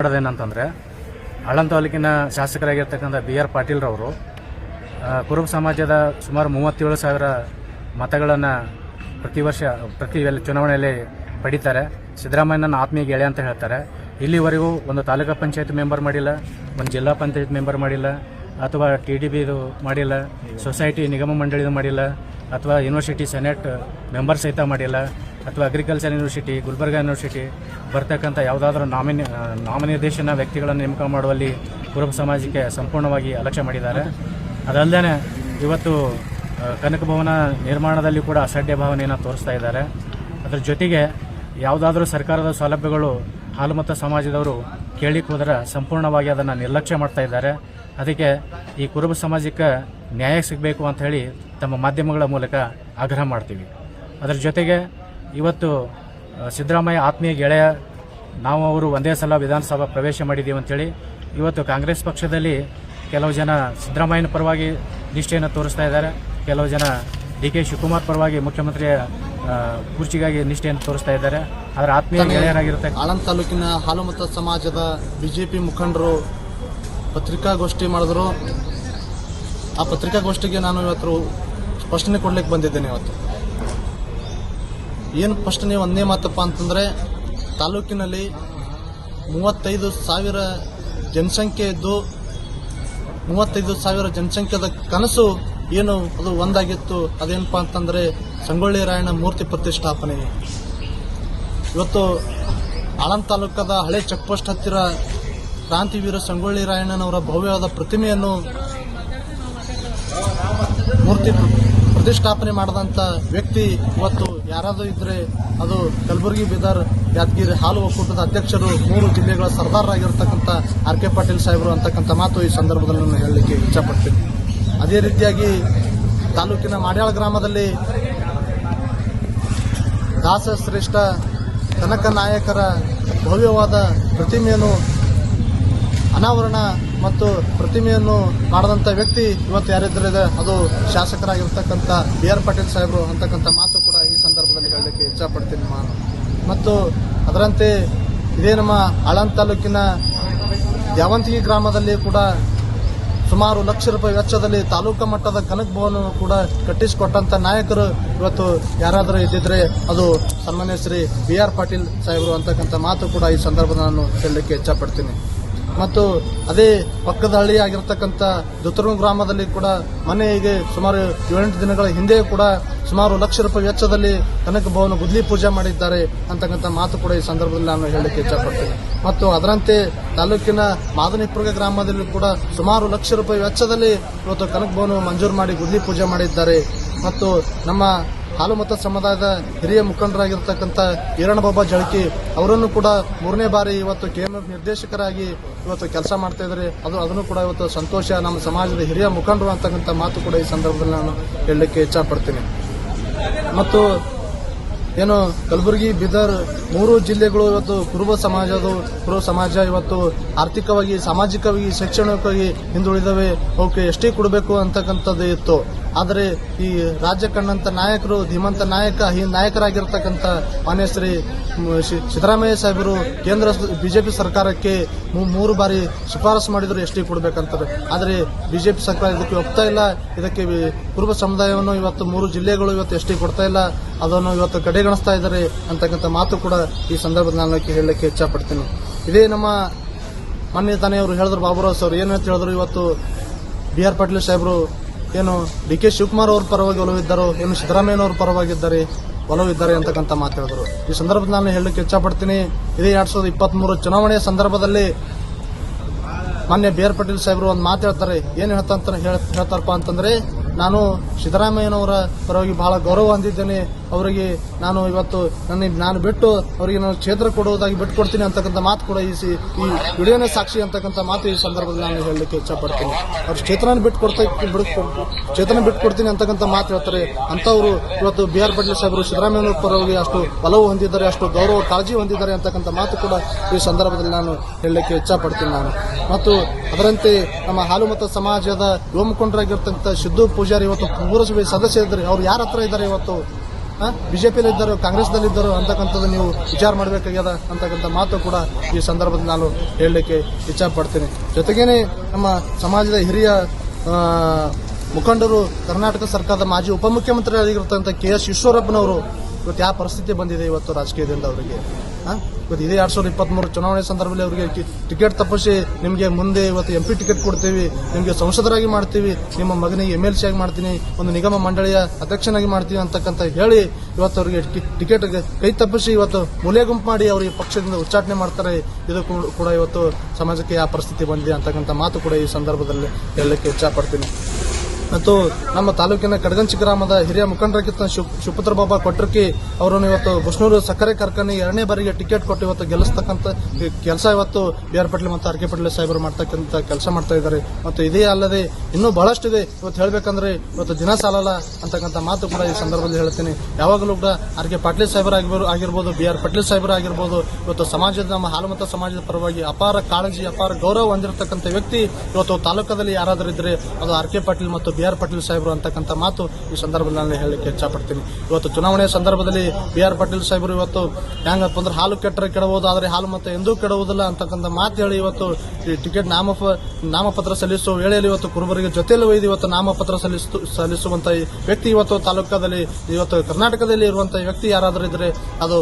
ಮಾಡೋದೇನಂತಂದರೆ ಆಳಂದ ತಾಲೂಕಿನ ಶಾಸಕರಾಗಿರ್ತಕ್ಕಂಥ BR ಪಾಟೀಲ್ರವರು ಕುರುಬ ಸಮಾಜದ ಸುಮಾರು 37,000 ಮತಗಳನ್ನು ಪ್ರತಿ ಚುನಾವಣೆಯಲ್ಲಿ ಪಡಿತಾರೆ. ಸಿದ್ದರಾಮಯ್ಯನ ಆತ್ಮೀಯ ಗೆಳೆಯ ಅಂತ ಹೇಳ್ತಾರೆ. ಇಲ್ಲಿವರೆಗೂ ಒಂದು ತಾಲೂಕಾ ಪಂಚಾಯತ್ ಮೆಂಬರ್ ಮಾಡಿಲ್ಲ, ಒಂದು ಜಿಲ್ಲಾ ಪಂಚಾಯತ್ ಮೆಂಬರ್ ಮಾಡಿಲ್ಲ, ಅಥವಾ TDBದು ಮಾಡಿಲ್ಲ, ಸೊಸೈಟಿ ನಿಗಮ ಮಂಡಳಿದು ಮಾಡಿಲ್ಲ, ಅಥವಾ ಯೂನಿವರ್ಸಿಟಿ ಸೆನೆಟ್ ಮೆಂಬರ್ ಸಹಿತ ಮಾಡಿಲ್ಲ, ಅಥವಾ ಅಗ್ರಿಕಲ್ಚರ್ ಯೂನಿವರ್ಸಿಟಿ, ಗುಲ್ಬರ್ಗಾ ಯೂನಿವರ್ಸಿಟಿ ಬರ್ತಕ್ಕಂಥ ಯಾವುದಾದ್ರೂ ನಾಮನಿರ್ದೇಶನ ವ್ಯಕ್ತಿಗಳನ್ನು ನೇಮಕ ಮಾಡುವಲ್ಲಿ ಕುರುಬ ಸಮಾಜಕ್ಕೆ ಸಂಪೂರ್ಣವಾಗಿ ಅಲಕ್ಷ್ಯ ಮಾಡಿದ್ದಾರೆ. ಅದಲ್ಲದೆ ಇವತ್ತು ಕನಕ ಭವನ ನಿರ್ಮಾಣದಲ್ಲಿ ಕೂಡ ಅಸಡ್ಡೆ ಭಾವನೆಯನ್ನು ತೋರಿಸ್ತಾ ಇದ್ದಾರೆ. ಅದರ ಜೊತೆಗೆ ಯಾವುದಾದ್ರೂ ಸರ್ಕಾರದ ಸೌಲಭ್ಯಗಳು ಹಾಲುಮತ ಸಮಾಜದವರು ಕೇಳಿಕ್ಕೆ ಹೋದರೆ ಸಂಪೂರ್ಣವಾಗಿ ಅದನ್ನು ನಿರ್ಲಕ್ಷ್ಯ ಮಾಡ್ತಾ ಇದ್ದಾರೆ. ಅದಕ್ಕೆ ಈ ಕುರುಬ ಸಮಾಜಕ್ಕೆ ನ್ಯಾಯ ಸಿಗಬೇಕು ಅಂತ ಹೇಳಿ ತಮ್ಮ ಮಾಧ್ಯಮಗಳ ಮೂಲಕ ಆಗ್ರಹ ಮಾಡ್ತೀವಿ. ಅದರ ಜೊತೆಗೆ ಇವತ್ತು ಸಿದ್ದರಾಮಯ್ಯ ಆತ್ಮೀಯ ಗೆಳೆಯ, ನಾವು ಅವರು ಒಂದೇ ಸಲ ವಿಧಾನಸಭಾ ಪ್ರವೇಶ ಮಾಡಿದ್ದೀವಿ ಅಂಥೇಳಿ ಇವತ್ತು ಕಾಂಗ್ರೆಸ್ ಪಕ್ಷದಲ್ಲಿ ಕೆಲವು ಜನ ಸಿದ್ದರಾಮಯ್ಯನ ಪರವಾಗಿ ನಿಷ್ಠೆಯನ್ನು ತೋರಿಸ್ತಾ ಇದ್ದಾರೆ, ಕೆಲವು ಜನ DK ಶಿವಕುಮಾರ್ ಪರವಾಗಿ ಮುಖ್ಯಮಂತ್ರಿಯ ಕುರ್ಚಿಗಾಗಿ ನಿಷ್ಠೆಯನ್ನು ತೋರಿಸ್ತಾ ಇದ್ದಾರೆ. ಅದರ ಆತ್ಮೀಯ ಗೆಳೆಯರಾಗಿರುತ್ತೆ. ಆಳಂದ ತಾಲೂಕಿನ ಹಾಲುಮತ ಸಮಾಜದ BJP ಮುಖಂಡರು ಪತ್ರಿಕಾಗೋಷ್ಠಿ ಮಾಡಿದ್ರು. ಆ ಪತ್ರಿಕಾಗೋಷ್ಠಿಗೆ ನಾನು ಇವತ್ತು ಸ್ಪಷ್ಟನೆ ಕೊಡ್ಲಿಕ್ಕೆ ಬಂದಿದ್ದೇನೆ. ಇವತ್ತು ಏನು ಸ್ಪಷ್ಟನೆ ಒಂದೇ ಮಾತಪ್ಪ ಅಂತಂದರೆ, ತಾಲೂಕಿನಲ್ಲಿ 35,000 ಜನಸಂಖ್ಯೆ ಇದ್ದು 35,000 ಜನಸಂಖ್ಯೆದ ಕನಸು ಏನು ಅದು ಒಂದಾಗಿತ್ತು. ಅದೇನಪ್ಪ ಅಂತಂದರೆ ಸಂಗೊಳ್ಳಿ ರಾಯಣ್ಣ ಮೂರ್ತಿ ಪ್ರತಿಷ್ಠಾಪನೆ. ಇವತ್ತು ಆಳಂದ ತಾಲೂಕದ ಹಳೆ ಚೆಕ್ ಪೋಸ್ಟ್ ಹತ್ತಿರ ಕ್ರಾಂತಿವೀರ ಸಂಗೊಳ್ಳಿ ರಾಯಣ್ಣನವರ ಭವ್ಯವಾದ ಪ್ರತಿಮೆಯನ್ನು ಮೂರ್ತಿ ಪ್ರತಿಷ್ಠಾಪನೆ ಮಾಡಿದಂಥ ವ್ಯಕ್ತಿ ಇವತ್ತು ಯಾರಾದರೂ ಇದ್ರೆ ಅದು ಕಲಬುರಗಿ, ಬೀದರ್, ಯಾದಗಿರಿ ಹಾಲು ಒಕ್ಕೂಟದ ಅಧ್ಯಕ್ಷರು, 3 ಜಿಲ್ಲೆಗಳ ಸರ್ದಾರರಾಗಿರ್ತಕ್ಕಂಥ RK ಪಾಟೀಲ್ ಸಾಹೇಬರು ಅಂತಕ್ಕಂಥ ಮಾತು ಈ ಸಂದರ್ಭದಲ್ಲಿ ನಾನು ಹೇಳಲಿಕ್ಕೆ ಇಚ್ಛಪಡ್ತೀನಿ. ಅದೇ ರೀತಿಯಾಗಿ ತಾಲೂಕಿನ ಮಾಡ್ಯಾಳ ಗ್ರಾಮದಲ್ಲಿ ದಾಸಶ್ರೇಷ್ಠ ಕನಕ ನಾಯಕರ ಭವ್ಯವಾದ ಪ್ರತಿಮೆಯನ್ನು ಅನಾವರಣ ಮತ್ತು ಪ್ರತಿಮೆಯನ್ನು ಮಾಡಿದಂಥ ವ್ಯಕ್ತಿ ಇವತ್ತು ಯಾರಿದ್ದರೆ ಅದು ಶಾಸಕರಾಗಿರ್ತಕ್ಕಂಥ BR ಪಾಟೀಲ್ ಸಾಹೇಬರು ಅಂತಕ್ಕಂಥ ಮಾತು ಕೂಡ ಈ ಸಂದರ್ಭದಲ್ಲಿ ಹೇಳಲಿಕ್ಕೆ ಇಚ್ಛಪಡ್ತೀನಿ ನಾನು. ಮತ್ತು ಅದರಂತೆ ಇದೇ ನಮ್ಮ ಆಳಂದ ತಾಲೂಕಿನ ದ್ಯಾವಂತಿಗೆ ಗ್ರಾಮದಲ್ಲಿ ಕೂಡ ಸುಮಾರು ಲಕ್ಷ ರೂಪಾಯಿ ವೆಚ್ಚದಲ್ಲಿ ತಾಲೂಕಾ ಮಟ್ಟದ ಕನಕ ಭವನ ಕೂಡ ಕಟ್ಟಿಸಿಕೊಟ್ಟಂಥ ನಾಯಕರು ಇವತ್ತು ಯಾರಾದರೂ ಇದ್ದಿದ್ರೆ ಅದು ಸನ್ಮಾನ್ಯ ಶ್ರೀ BR ಪಾಟೀಲ್ ಸಾಹೇಬರು ಅಂತಕ್ಕಂಥ ಮಾತು ಕೂಡ ಈ ಸಂದರ್ಭದಲ್ಲಿ ನಾನು ಹೇಳಲಿಕ್ಕೆ ಇಚ್ಛಪಡ್ತೀನಿ. ಮತ್ತು ಅದೇ ಪಕ್ಕದ ಹಳ್ಳಿ ಆಗಿರ್ತಕ್ಕಂಥ ದುತ್ತೂರು ಗ್ರಾಮದಲ್ಲಿ ಕೂಡ ಮನೆಗೆ ಸುಮಾರು 7-8 ದಿನಗಳ ಹಿಂದೆ ಕೂಡ ಸುಮಾರು ಲಕ್ಷ ರೂಪಾಯಿ ವೆಚ್ಚದಲ್ಲಿ ಕನಕ ಭವನ ಗುದ್ಲಿ ಪೂಜೆ ಮಾಡಿದ್ದಾರೆ ಅಂತಕ್ಕಂಥ ಮಾತು ಕೂಡ ಈ ಸಂದರ್ಭದಲ್ಲಿ ನಾನು ಹೇಳಲಿಕ್ಕೆ ಇಚ್ಛಪಡ್ತೀನಿ. ಮತ್ತು ಅದರಂತೆ ತಾಲೂಕಿನ ಮಾದನಿಪುರ ಗ್ರಾಮದಲ್ಲಿ ಕೂಡ ಸುಮಾರು ಲಕ್ಷ ರೂಪಾಯಿ ವೆಚ್ಚದಲ್ಲಿ ಇವತ್ತು ಕನಕ ಭವನ ಮಂಜೂರು ಮಾಡಿ ಗುದ್ಲಿ ಪೂಜೆ ಮಾಡಿದ್ದಾರೆ. ಮತ್ತು ನಮ್ಮ ಹಾಲುಮತ ಸಮುದಾಯದ ಹಿರಿಯ ಮುಖಂಡರಾಗಿರ್ತಕ್ಕಂಥ ಈರಣ್ಣಬಾಬಾ ಜಳಕಿ ಅವರನ್ನು ಕೂಡ 3ನೇ ಬಾರಿ ಇವತ್ತು KMF ನಿರ್ದೇಶಕರಾಗಿ ಇವತ್ತು ಕೆಲಸ ಮಾಡ್ತಾ ಇದ್ದಾರೆ. ಅದನ್ನು ಕೂಡ ಇವತ್ತು ಸಂತೋಷ. ನಮ್ಮ ಸಮಾಜದ ಹಿರಿಯ ಮುಖಂಡರು ಅಂತಕ್ಕಂಥ ಮಾತು ಕೂಡ ಈ ಸಂದರ್ಭದಲ್ಲಿ ನಾನು ಹೇಳಲಿಕ್ಕೆ ಇಚ್ಛಪಡ್ತೀನಿ. ಮತ್ತು ಏನು ಕಲಬುರಗಿ, ಬೀದರ್ 3 ಜಿಲ್ಲೆಗಳು ಇವತ್ತು ಕುರುಬ ಸಮಾಜ ಇವತ್ತು ಆರ್ಥಿಕವಾಗಿ, ಸಾಮಾಜಿಕವಾಗಿ, ಶೈಕ್ಷಣಿಕವಾಗಿ ಹಿಂದುಳಿದವೆ. ಅವಕ್ಕೆ ಎಷ್ಟೇ ಕೊಡಬೇಕು ಅಂತಕ್ಕಂಥದ್ದು ಇತ್ತು. ಆದರೆ ಈ ರಾಜ್ಯ ಕಂಡಂತ ನಾಯಕರು, ಧೀಮಂತ ನಾಯಕರಾಗಿರ್ತಕ್ಕಂಥ ಮಾನ್ಯ ಶ್ರೀ ಸಿದ್ದರಾಮಯ್ಯ ಸಾಹೇಬರು ಕೇಂದ್ರ BJP ಸರ್ಕಾರಕ್ಕೆ 3 ಬಾರಿ ಶಿಫಾರಸು ಮಾಡಿದ್ರು ಎಷ್ಟೇ ಕೊಡಬೇಕಂತಾರೆ. ಆದರೆ BJP ಸರ್ಕಾರ ಇದಕ್ಕೆ ಒಪ್ತಾ ಇಲ್ಲ. ಇದಕ್ಕೆ ಕುರುಬ ಸಮುದಾಯವನ್ನು ಇವತ್ತು 3 ಜಿಲ್ಲೆಗಳು ಇವತ್ತು ಎಷ್ಟೇ ಕೊಡ್ತಾ ಇಲ್ಲ, ಅದನ್ನು ಇವತ್ತು ಕಡೆಗಣಿಸ್ತಾ ಇದ್ದಾರೆ ಅಂತಕ್ಕಂಥ ಮಾತು ಕೂಡ ಈ ಸಂದರ್ಭದಲ್ಲಿ ನಾನು ಹೇಳಲಿಕ್ಕೆ ಇಚ್ಛಪಡ್ತೀನಿ. ಇದೇ ನಮ್ಮ ಮಾನ್ಯ ತಾನೇ ಅವರು ಹೇಳಿದ್ರು, ಬಾಬುರಾವ್ ಸರ್ ಏನಂತ ಹೇಳಿದ್ರು, ಇವತ್ತು BR ಪಾಟೀಲ್ ಸಾಹೇಬರು ಏನು DK ಶಿವಕುಮಾರ್ ಅವ್ರ ಪರವಾಗಿ ಒಲವಿದ್ದಾರೋ, ಏನು ಸಿದ್ದರಾಮಯ್ಯನವ್ರ ಪರವಾಗಿದ್ದಾರೆ ಒಲವಿದ್ದಾರೆ ಅಂತಕ್ಕಂಥ ಮಾತು ಹೇಳಿದ್ರು. ಈ ಸಂದರ್ಭದಲ್ಲಿ ನಾನು ಹೇಳಲಿಕ್ಕೆ ಇಚ್ಛಪಡ್ತೀನಿ. ಇದೇ 2023 ಚುನಾವಣೆಯ ಸಂದರ್ಭದಲ್ಲಿ ಮಾನ್ಯ BR ಪಾಟೀಲ್ ಸಾಹೇಬರು ಒಂದು ಮಾತು ಹೇಳ್ತಾರೆ. ಏನು ಹೇಳ್ತಾರಪ್ಪ ಅಂತಂದ್ರೆ, ನಾನು ಸಿದ್ದರಾಮಯ್ಯನವರ ಪರವಾಗಿ ಬಹಳ ಗೌರವ ಹೊಂದಿದ್ದೇನೆ. ಅವರಿಗೆ ನಾನು ಇವತ್ತು ನಾನು ಬಿಟ್ಟು ಅವರಿಗೆ ನಾನು ಕ್ಷೇತ್ರ ಕೊಡುವುದಾಗಿ ಬಿಟ್ಟುಕೊಡ್ತೀನಿ ಅಂತಕ್ಕಂಥ ಮಾತು ಕೂಡ ಈ ವಿಡಿಯೋನೇ ಸಾಕ್ಷಿ ಅಂತಕ್ಕಂಥ ಮಾತು ಈ ಸಂದರ್ಭದಲ್ಲಿ ನಾನು ಹೇಳಲಿಕ್ಕೆ ಇಚ್ಛಪಡ್ತೀನಿ. ಅವ್ರು ಕ್ಷೇತ್ರನ ಬಿಟ್ಟುಕೊಡ್ತೀನಿ ಅಂತಕ್ಕಂಥ ಮಾತು ಹೇಳ್ತಾರೆ. ಅಂಥವ್ರು ಇವತ್ತು BR ಪಾಟೀಲ್ ಸಾಹೇಬರು ಸಿದ್ದರಾಮಯ್ಯನವರ ಪರವಾಗಿ ಅಷ್ಟು ಒಲವು ಹೊಂದಿದ್ದಾರೆ, ಅಷ್ಟು ಗೌರವ ಕಾಳಜಿ ಹೊಂದಿದ್ದಾರೆ ಅಂತಕ್ಕಂಥ ಮಾತು ಕೂಡ ಈ ಸಂದರ್ಭದಲ್ಲಿ ನಾನು ಹೇಳಲಿಕ್ಕೆ ಇಚ್ಛಪಡ್ತೀನಿ ನಾನು. ಮತ್ತು ಅದರಂತೆ ನಮ್ಮ ಹಾಲುಮತ ಸಮಾಜದ ಯುವ ಮುಖಂಡರಾಗಿರ್ತಕ್ಕಂಥ ಸಿದ್ದು ಪೂಜಾರಿ ಇವತ್ತು ಪುರಸಭೆ ಸದಸ್ಯರಿದ್ದಾರೆ. ಅವ್ರು ಯಾರ ಹತ್ರ ಇದ್ದಾರೆ ಇವತ್ತು ಬಿಜೆಪಿಯಲ್ಲಿ ಇದ್ದರು, ಕಾಂಗ್ರೆಸ್ದಲ್ಲಿ ಇದ್ದರು ಅಂತಕ್ಕಂಥದ್ದು ನೀವು ವಿಚಾರ ಮಾಡಬೇಕಾಗ್ಯದ ಅಂತಕ್ಕಂಥ ಮಾತು ಕೂಡ ಈ ಸಂದರ್ಭದಲ್ಲಿ ನಾನು ಹೇಳಲಿಕ್ಕೆ ಇಚ್ಛಪಡ್ತೀನಿ. ಜೊತೆಗೇನೆ ನಮ್ಮ ಸಮಾಜದ ಹಿರಿಯ ಮುಖಂಡರು, ಕರ್ನಾಟಕ ಸರ್ಕಾರದ ಮಾಜಿ ಉಪಮುಖ್ಯಮಂತ್ರಿ ಆಗಿರತಕ್ಕಂಥ KS ಈಶ್ವರಪ್ಪನವರು ಇವತ್ತು ಯಾವ ಪರಿಸ್ಥಿತಿ ಬಂದಿದೆ ಇವತ್ತು ರಾಜಕೀಯದಿಂದ ಅವರಿಗೆ. ಇವತ್ತು ಇದೇ 2023 ಚುನಾವಣೆ ಸಂದರ್ಭದಲ್ಲಿ ಅವರಿಗೆ ಟಿಕೆಟ್ ತಪ್ಪಿಸಿ ನಿಮಗೆ ಮುಂದೆ ಇವತ್ತು MP ಟಿಕೆಟ್ ಕೊಡ್ತೀವಿ, ನಿಮಗೆ ಸಂಸದರಾಗಿ ಮಾಡ್ತೀವಿ, ನಿಮ್ಮ ಮಗನಿಗೆ MLC ಆಗಿ ಮಾಡ್ತೀನಿ, ಒಂದು ನಿಗಮ ಮಂಡಳಿಯ ಅಧ್ಯಕ್ಷನಾಗಿ ಮಾಡ್ತೀವಿ ಅಂತಕ್ಕಂಥ ಹೇಳಿ ಇವತ್ತು ಅವರಿಗೆ ಟಿಕೆಟ್ ಕೈ ತಪ್ಪಿಸಿ ಇವತ್ತು ಮೂಲೆ ಗುಂಪು ಮಾಡಿ ಅವರಿಗೆ ಪಕ್ಷದಿಂದ ಉಚ್ಚಾಟನೆ ಮಾಡ್ತಾರೆ. ಇದು ಕೂಡ ಇವತ್ತು ಸಮಾಜಕ್ಕೆ ಯಾವ ಪರಿಸ್ಥಿತಿ ಬಂದಿದೆ ಅಂತಕ್ಕಂಥ ಮಾತು ಕೂಡ ಈ ಸಂದರ್ಭದಲ್ಲಿ ಹೇಳಲಿಕ್ಕೆ ಇಚ್ಛಪಡ್ತೀನಿ. ಮತ್ತು ನಮ್ಮ ತಾಲೂಕಿನ ಕಡಗಂಚಿ ಗ್ರಾಮದ ಹಿರಿಯ ಮುಖಂಡರಾಗಿದ್ದ ಶಿವಪುತ್ರ ಬಾಬಾ ಕೊಟ್ರಕಿ ಅವರನ್ನು ಇವತ್ತು ಬುಸ್ನೂರು ಸಕ್ಕರೆ ಕಾರ್ಖಾನೆಗೆ 2ನೇ ಬಾರಿಗೆ ಟಿಕೆಟ್ ಕೊಟ್ಟು ಇವತ್ತು ಗೆಲ್ಲಿಸ್ತಕ್ಕಂಥ ಕೆಲಸ ಇವತ್ತು BR ಪಾಟೀಲ್ ಮತ್ತು RK ಪಾಟೀಲ್ ಸಾಹೇಬರು ಮಾಡ್ತಕ್ಕಂಥ ಕೆಲಸ ಮಾಡ್ತಾ ಇದ್ದಾರೆ. ಮತ್ತು ಇದೇ ಅಲ್ಲದೆ ಇನ್ನೂ ಬಹಳಷ್ಟಿದೆ. ಇವತ್ತು ಹೇಳಬೇಕಂದ್ರೆ ಇವತ್ತು ದಿನ ಸಾಲಲ್ಲ ಅಂತಕ್ಕಂಥ ಮಾತು ಕೂಡ ಈ ಸಂದರ್ಭದಲ್ಲಿ ಹೇಳ್ತೀನಿ. ಯಾವಾಗಲೂ ಕೂಡ RK ಪಾಟೀಲ್ ಸಾಹೇಬರು ಆಗಿರ್ಬೋದು, BR ಪಾಟೀಲ್ ಸಾಹೇಬರು ಆಗಿರ್ಬೋದು, ಇವತ್ತು ಸಮಾಜದ ನಮ್ಮ ಹಾಲುಮತ ಸಮಾಜದ ಪರವಾಗಿ ಅಪಾರ ಕಾಳಜಿ, ಅಪಾರ ಗೌರವ ಹೊಂದಿರತಕ್ಕಂಥ ವ್ಯಕ್ತಿ ಇವತ್ತು ತಾಲೂಕದಲ್ಲಿ ಯಾರಾದರೂ ಇದ್ರೆ ಅದು RK ಪಾಟೀಲ್ ಮತ್ತು BR ಪಾಟೀಲ್ ಸಾಹೇಬರು ಅಂತಕ್ಕಂಥ ಮಾತು ಈ ಸಂದರ್ಭದಲ್ಲಿ ನಾನು ಹೇಳಲಿಕ್ಕೆ ಇಚ್ಛಪಡ್ತೀನಿ. ಇವತ್ತು ಚುನಾವಣೆಯ ಸಂದರ್ಭದಲ್ಲಿ BR ಪಾಟೀಲ್ ಸಾಹೇಬರು ಇವತ್ತು ಹೆಂಗಪ್ಪ ಅಂದ್ರೆ ಹಾಲು ಕೆಟ್ಟರೆ ಕೆಡಬಹುದು, ಆದರೆ ಹಾಲು ಮತ್ತೆ ಎಂದೂ ಕೆಡುವುದಿಲ್ಲ ಅಂತಕ್ಕಂಥ ಮಾತು ಹೇಳಿ ಇವತ್ತು ಈ ಟಿಕೆಟ್ ನಾಮಪತ್ರ ಸಲ್ಲಿಸುವ ವೇಳೆಯಲ್ಲಿ ಇವತ್ತು ಕುರುಬರಿಗೆ ಜೊತೆಯಲ್ಲಿ ಒಯ್ದು ಇವತ್ತು ನಾಮಪತ್ರ ಸಲ್ಲಿಸುವಂತ ವ್ಯಕ್ತಿ ಇವತ್ತು ತಾಲೂಕದಲ್ಲಿ ಇವತ್ತು ಕರ್ನಾಟಕದಲ್ಲಿ ಇರುವಂತಹ ವ್ಯಕ್ತಿ ಯಾರಾದರೂ ಇದ್ರೆ ಅದು